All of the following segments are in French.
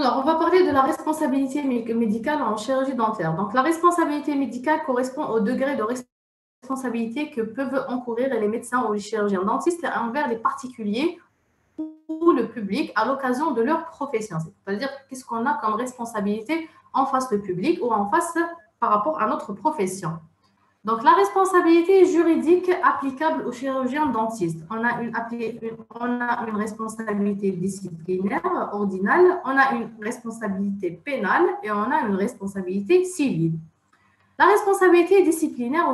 Alors, on va parler de la responsabilité médicale en chirurgie dentaire. Donc, la responsabilité médicale correspond au degré de responsabilité que peuvent encourir les médecins ou les chirurgiens dentistes envers les particuliers ou le public à l'occasion de leur profession. C'est-à-dire, qu'est-ce qu'on a comme responsabilité en face du public ou en face par rapport à notre profession. Donc, la responsabilité juridique applicable aux chirurgiens dentistes. On a une responsabilité disciplinaire ordinale, on a une responsabilité pénale et on a une responsabilité civile. La responsabilité disciplinaire,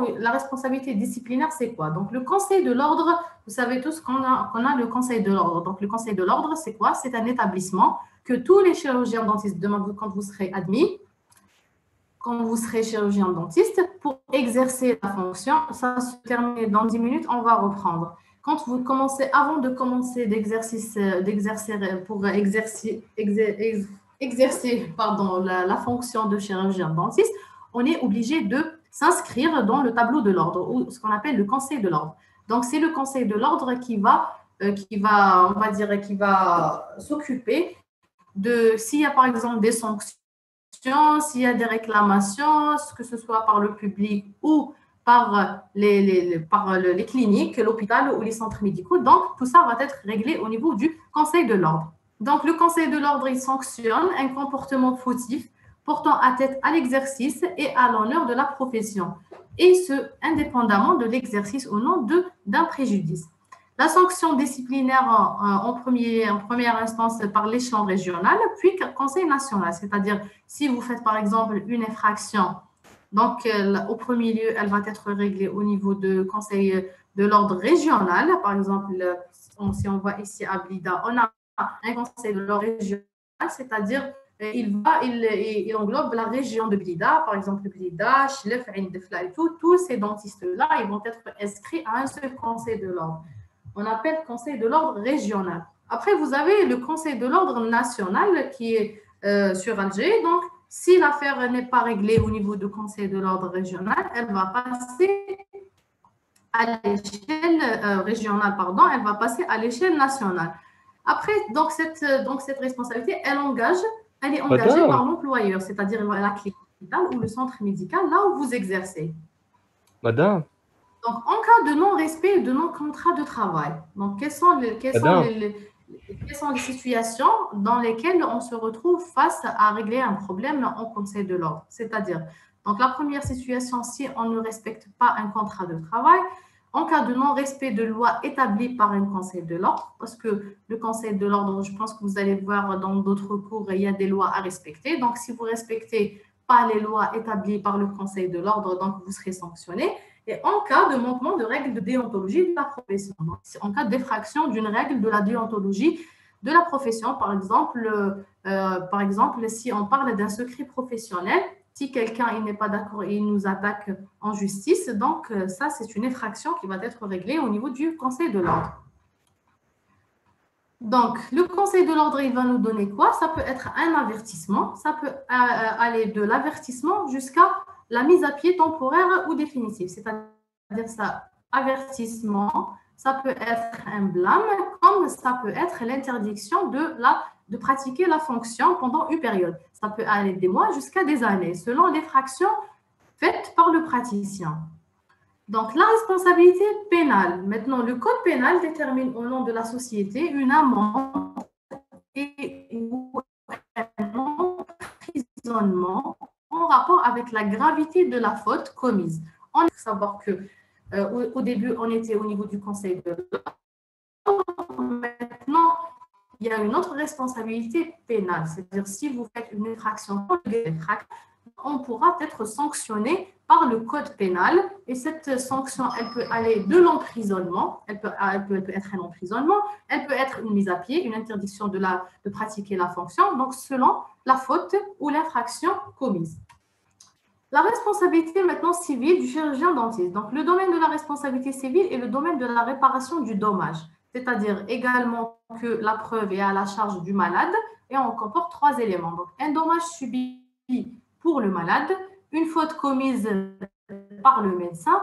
c'est quoi? Donc, le conseil de l'ordre, vous savez tous qu'on a le conseil de l'ordre. Donc, le conseil de l'ordre, c'est quoi? C'est un établissement que tous les chirurgiens dentistes demandent quand vous serez admis, quand vous serez chirurgien dentiste, pour exercer la fonction. Ça se termine dans 10 minutes, on va reprendre. Quand vous commencez, avant de commencer exercer la fonction de chirurgien dentiste, on est obligé de s'inscrire dans le tableau de l'ordre, ou ce qu'on appelle le conseil de l'ordre. Donc, c'est le conseil de l'ordre qui va s'occuper de s'il y a par exemple des sanctions, s'il y a des réclamations, que ce soit par le public ou par les cliniques, l'hôpital ou les centres médicaux. Donc, tout ça va être réglé au niveau du Conseil de l'ordre. Donc, le Conseil de l'ordre, il sanctionne un comportement fautif portant atteinte à l'exercice et à l'honneur de la profession, et ce, indépendamment de l'exercice ou non d'un préjudice. La sanction disciplinaire en première instance par l'échelon régional, puis conseil national, c'est-à-dire si vous faites par exemple une infraction, donc au premier lieu, elle va être réglée au niveau du conseil de l'ordre régional. Par exemple, si on voit ici à Blida, on a un conseil de l'ordre régional, c'est-à-dire il englobe la région de Blida, par exemple Blida, Chlef, Ain Defla et tout. Tous ces dentistes-là, ils vont être inscrits à un seul conseil de l'ordre. On appelle conseil de l'ordre régional. Après, vous avez le conseil de l'ordre national qui est sur Alger. Donc, si l'affaire n'est pas réglée au niveau du conseil de l'ordre régional, elle va passer à l'échelle régionale, pardon, elle va passer à l'échelle nationale. Après, donc cette responsabilité, elle est engagée par Madame, l'employeur, c'est-à-dire la clinique ou le centre médical, là où vous exercez. madame, Donc, en cas de non-respect de non-contrat de travail, donc madame, quelles sont les situations dans lesquelles on se retrouve face à régler un problème en conseil de l'ordre? C'est-à-dire, donc la première situation, si on ne respecte pas un contrat de travail, en cas de non-respect de loi établie par un conseil de l'ordre, parce que le conseil de l'ordre, je pense que vous allez voir dans d'autres cours, il y a des lois à respecter. Donc, si vous ne respectez pas les lois établies par le conseil de l'ordre, donc vous serez sanctionné. Et en cas de manquement de règles de déontologie de la profession, donc en cas d'effraction d'une règle de la déontologie de la profession, par exemple, si on parle d'un secret professionnel, si quelqu'un n'est pas d'accord et il nous attaque en justice, donc ça, c'est une effraction qui va être réglée au niveau du Conseil de l'ordre. Donc, le Conseil de l'ordre, il va nous donner quoi? Ça peut être un avertissement, ça peut aller de l'avertissement jusqu'à la mise à pied temporaire ou définitive. C'est-à-dire ça, avertissement, ça peut être un blâme, comme ça peut être l'interdiction de pratiquer la fonction pendant une période. Ça peut aller des mois jusqu'à des années, selon l'infraction faite par le praticien. Donc, la responsabilité pénale. Maintenant, le code pénal détermine au nom de la société une amende et un emprisonnement en rapport avec la gravité de la faute commise. On faut savoir que au début, on était au niveau du conseil de l'ordre. Maintenant, il y a une autre responsabilité pénale. C'est-à-dire, si vous faites une infraction, on pourra être sanctionné par le code pénal. Et cette sanction, elle peut aller de l'emprisonnement, elle peut être un emprisonnement, elle peut être une mise à pied, une interdiction de pratiquer la fonction, donc selon la faute ou l'infraction commise. La responsabilité maintenant civile du chirurgien dentiste. Donc, le domaine de la responsabilité civile est le domaine de la réparation du dommage, c'est-à-dire également que la preuve est à la charge du malade et on comporte trois éléments. Donc, un dommage subi pour le malade, une faute commise par le médecin,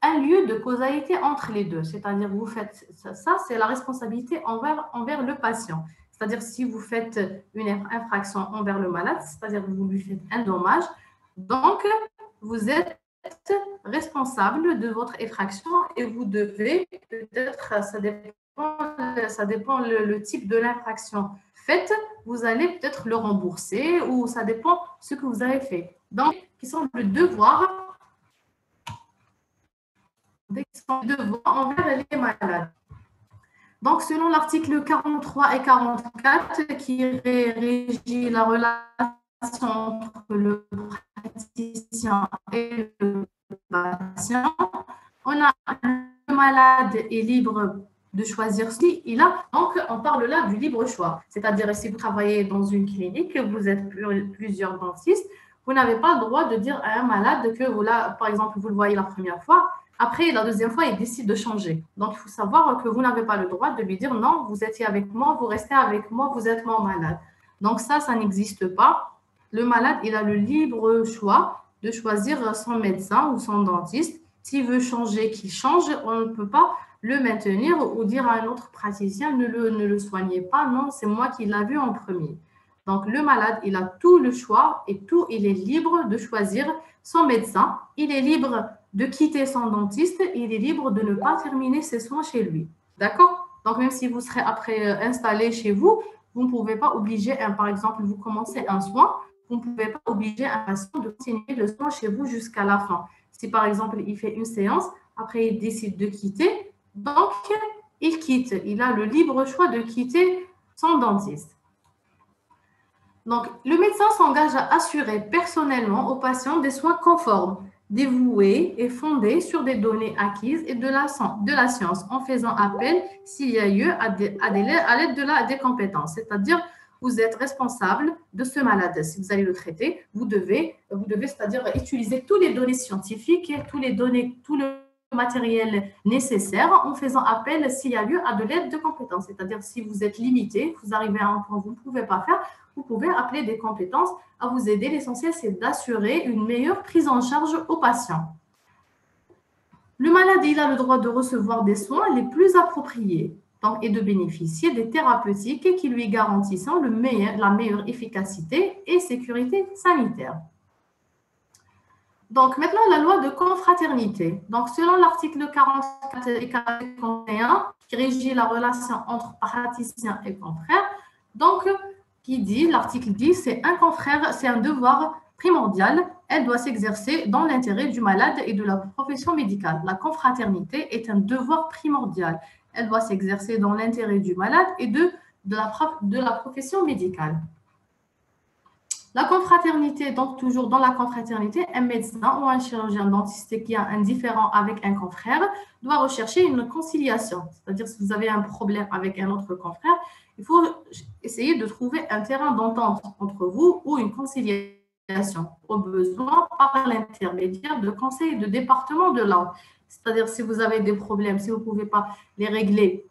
un lieu de causalité entre les deux, c'est-à-dire vous faites ça, c'est la responsabilité envers le patient. c'est-à-dire si vous faites une infraction envers le malade, c'est-à-dire que vous lui faites un dommage, donc vous êtes responsable de votre effraction et vous devez peut-être, ça dépend le type de l'infraction faite, vous allez peut-être le rembourser ou ça dépend ce que vous avez fait. Donc, qui sont le devoir envers les malades. Donc, selon l'article 43 et 44 qui régit la relation entre le praticien et le patient, on a le malade est libre de choisir si il a. Donc, on parle là du libre choix. C'est-à-dire, si vous travaillez dans une clinique, vous êtes plusieurs dentistes, vous n'avez pas le droit de dire à un malade que, vous, là, par exemple, vous le voyez la première fois, après, la deuxième fois, il décide de changer. Donc, il faut savoir que vous n'avez pas le droit de lui dire non, vous étiez avec moi, vous restez avec moi, vous êtes mon malade. Donc, ça n'existe pas. Le malade, il a le libre choix de choisir son médecin ou son dentiste. S'il veut changer, qu'il change. On ne peut pas le maintenir ou dire à un autre praticien ne le soignez pas. Non, c'est moi qui l'ai vu en premier. Donc, le malade, il a tout le choix et il est libre de choisir son médecin. Il est libre de quitter son dentiste, il est libre de ne pas terminer ses soins chez lui. D'accord? Donc, même si vous serez après installé chez vous, vous ne pouvez pas obliger, par exemple, vous commencez un soin, vous ne pouvez pas obliger un patient de continuer le soin chez vous jusqu'à la fin. Si, par exemple, il fait une séance, après, il décide de quitter, donc, il quitte. Il a le libre choix de quitter son dentiste. Donc, le médecin s'engage à assurer personnellement au patient des soins conformes, dévoués et fondés sur des données acquises et de la science, en faisant appel, s'il y a lieu, à l'aide des compétences. C'est-à-dire, vous êtes responsable de ce malade. Si vous allez le traiter, vous devez c'est-à-dire utiliser toutes les données scientifiques, tout le matériel nécessaire en faisant appel, s'il y a lieu, à de l'aide de compétences. C'est-à-dire, si vous êtes limité, vous arrivez à un point où vous ne pouvez pas faire, vous pouvez appeler des compétences à vous aider. L'essentiel, c'est d'assurer une meilleure prise en charge au patient. Le malade, il a le droit de recevoir des soins les plus appropriés et de bénéficier des thérapeutiques qui lui garantissent la meilleure efficacité et sécurité sanitaire. Donc, maintenant, la loi de confraternité. Donc, selon l'article 44 et 41, qui régit la relation entre praticiens et confrères, donc, l'article dit, c'est un confrère, c'est un devoir primordial, elle doit s'exercer dans l'intérêt du malade et de la profession médicale. La confraternité est un devoir primordial. Elle doit s'exercer dans l'intérêt du malade et de la profession médicale. La confraternité, donc toujours dans la confraternité, un médecin ou un chirurgien dentiste qui a un différend avec un confrère doit rechercher une conciliation. C'est-à-dire, si vous avez un problème avec un autre confrère, il faut essayer de trouver un terrain d'entente entre vous ou une conciliation, au besoin par l'intermédiaire de conseils de département de l'ordre. C'est-à-dire, si vous avez des problèmes, si vous ne pouvez pas les régler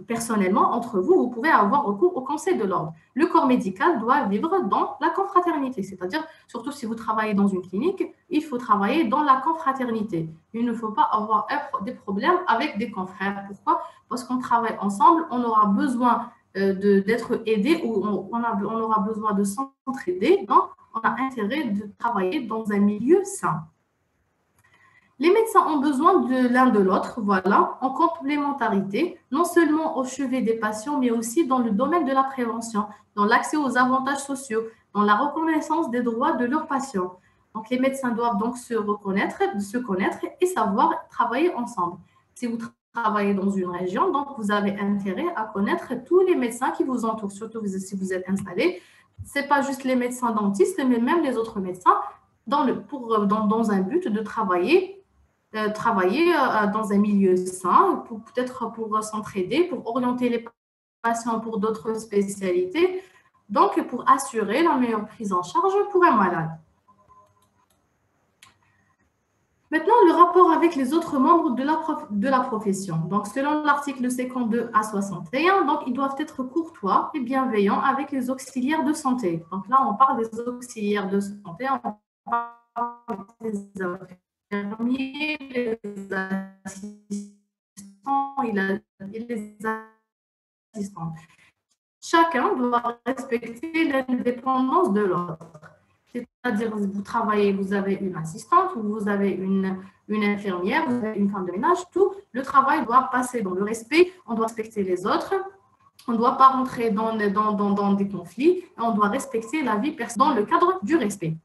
personnellement, entre vous, vous pouvez avoir recours au conseil de l'ordre. Le corps médical doit vivre dans la confraternité, c'est-à-dire, surtout si vous travaillez dans une clinique, il faut travailler dans la confraternité. Il ne faut pas avoir des problèmes avec des confrères. Pourquoi? Parce qu'on travaille ensemble, on aura besoin d'être aidé ou on aura besoin de s'entraider, donc on a intérêt de travailler dans un milieu sain. Les médecins ont besoin de l'un de l'autre, voilà, en complémentarité, non seulement au chevet des patients, mais aussi dans le domaine de la prévention, dans l'accès aux avantages sociaux, dans la reconnaissance des droits de leurs patients. Donc, les médecins doivent donc se connaître et savoir travailler ensemble. Si vous travaillez dans une région, donc vous avez intérêt à connaître tous les médecins qui vous entourent, surtout si vous êtes installé. Ce n'est pas juste les médecins dentistes, mais même les autres médecins, dans un but de travailler dans un milieu sain, peut-être pour s'entraider, pour orienter les patients pour d'autres spécialités, donc pour assurer la meilleure prise en charge pour un malade. Maintenant, le rapport avec les autres membres de la profession. Donc, selon l'article 52 à 61, donc, ils doivent être courtois et bienveillants avec les auxiliaires de santé. Donc là, on parle des auxiliaires de santé, on parle des infirmiers, les assistants et les assistants. chacun doit respecter l'indépendance de l'autre. C'est-à-dire, vous travaillez, vous avez une assistante, ou vous avez une infirmière, vous avez une femme de ménage, tout le travail doit passer dans le respect, on doit respecter les autres, on ne doit pas rentrer dans des conflits, on doit respecter la vie personnelle dans le cadre du respect.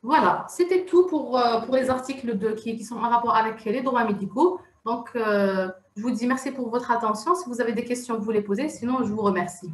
Voilà, c'était tout pour les articles qui sont en rapport avec les droits médicaux. Donc, je vous dis merci pour votre attention. Si vous avez des questions, vous les posez. Sinon, je vous remercie.